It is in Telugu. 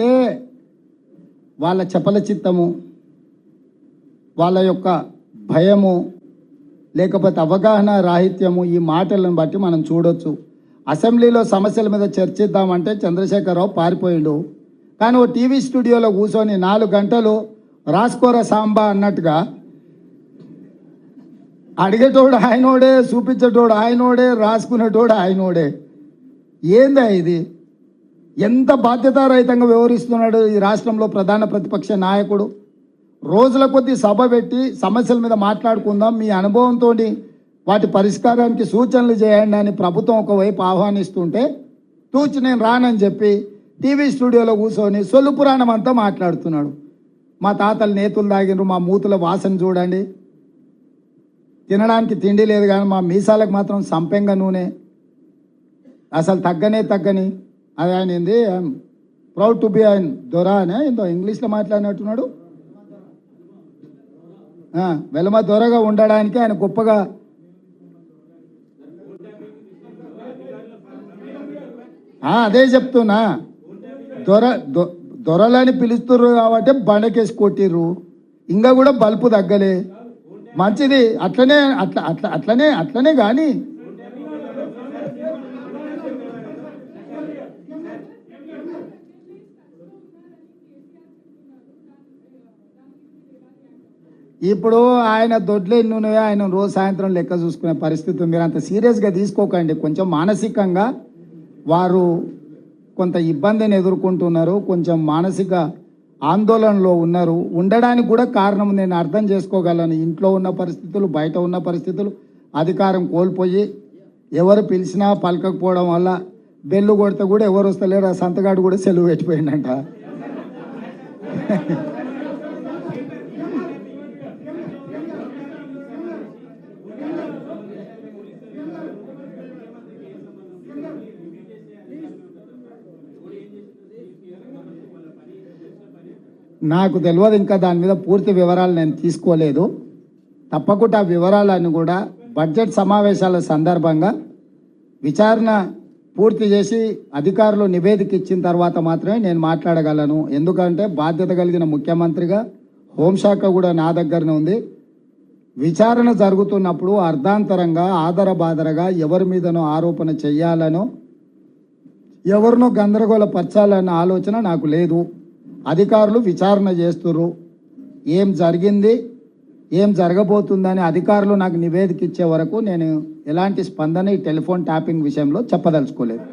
ఉంటే వాళ్ళ చపల చిత్తము, వాళ్ళ యొక్క భయము, లేకపోతే అవగాహన రాహిత్యము, ఈ మాటలను బట్టి మనం చూడొచ్చు. అసెంబ్లీలో సమస్యల మీద చర్చిద్దామంటే చంద్రశేఖరరావు పారిపోయిండు. కానీ ఓ టీవీ స్టూడియోలో కూర్చొని 4 గంటలు రాసుకోరా సాంబా అన్నట్టుగా అడిగేటోడు ఆయనోడే, చూపించేటోడు ఆయనోడే, రాసుకునేటోడు ఆయనోడే. ఏందా ఇది? ఎంత బాధ్యతారహితంగా వ్యవహరిస్తున్నాడు ఈ రాష్ట్రంలో ప్రధాన ప్రతిపక్ష నాయకుడు. రోజుల కొద్దీ సభ పెట్టి సమస్యల మీద మాట్లాడుకుందాం, మీ అనుభవంతో వాటి పరిష్కారానికి సూచనలు చేయండి అని ప్రభుత్వం ఒకవైపు ఆహ్వానిస్తుంటే తూచి నేను రానని చెప్పి టీవీ స్టూడియోలో కూర్చొని సొల్లు పురాణం అంతా మాట్లాడుతున్నాడు. మా తాతలు నేతులు తాగినరు, మా మూతుల వాసన చూడండి, తినడానికి తిండి లేదు కానీ మా మీసాలకు మాత్రం సంపెంగ నూనె, అసలు తగ్గని అది ఆయన ఏంది, ప్రౌడ్ టు బి ఆయన దొర అనే ఏందో ఇంగ్లీష్లో మాట్లాడినట్టున్నాడు. వెలమ దొరగా ఉండడానికి ఆయన గొప్పగా అదే చెప్తున్నా. దొరలని పిలుస్తుర్రు కాబట్టి బండకేసి కొట్టిర్రు, ఇంకా కూడా బల్పు తగ్గలే. మంచిది, అట్లనే కానీ ఇప్పుడు ఆయన దొడ్లు ఎన్ని ఉన్నాయో ఆయన రోజు సాయంత్రం లెక్క చూసుకునే పరిస్థితి. మీరు అంత సీరియస్గా తీసుకోకండి. కొంచెం మానసికంగా వారు కొంత ఇబ్బందిని ఎదుర్కొంటున్నారు, కొంచెం మానసిక ఆందోళనలో ఉన్నారు. ఉండడానికి కూడా కారణం నేను అర్థం చేసుకోగలను. ఇంట్లో ఉన్న పరిస్థితులు, బయట ఉన్న పరిస్థితులు, అధికారం కోల్పోయి ఎవరు పిలిచినా పలకకపోవడం వల్ల బెల్లు కొడితే కూడా ఎవరు వస్తలేరు. ఆ సంతగాడు కూడా సెలవు పెట్టిపోయిందంట. నాకు తెలియదు, ఇంకా దాని మీద పూర్తి వివరాలు నేను తీసుకోలేదు. తప్పకుండా ఆ వివరాలను కూడా బడ్జెట్ సమావేశాల సందర్భంగా విచారణ పూర్తి చేసి అధికారులు నివేదిక ఇచ్చిన తర్వాత మాత్రమే నేను మాట్లాడగలను. ఎందుకంటే బాధ్యత కలిగిన ముఖ్యమంత్రిగా హోంశాఖ కూడా నా దగ్గరనే ఉంది. విచారణ జరుగుతున్నప్పుడు అర్ధాంతరంగా ఆదరబాదరగా ఎవరి మీదనో ఆరోపణ చెయ్యాలనో ఎవరినో గందరగోళపరచాలన్న ఆలోచన నాకు లేదు. అధికారులు విచారణ చేస్తుర్రు. ఏం జరిగింది, ఏం జరగబోతుందని అధికారులు నాకు నివేదిక ఇచ్చే వరకు నేను ఎలాంటి స్పందన ఈ టెలిఫోన్ ట్యాపింగ్ విషయంలో చెప్పదలుచుకోలేదు.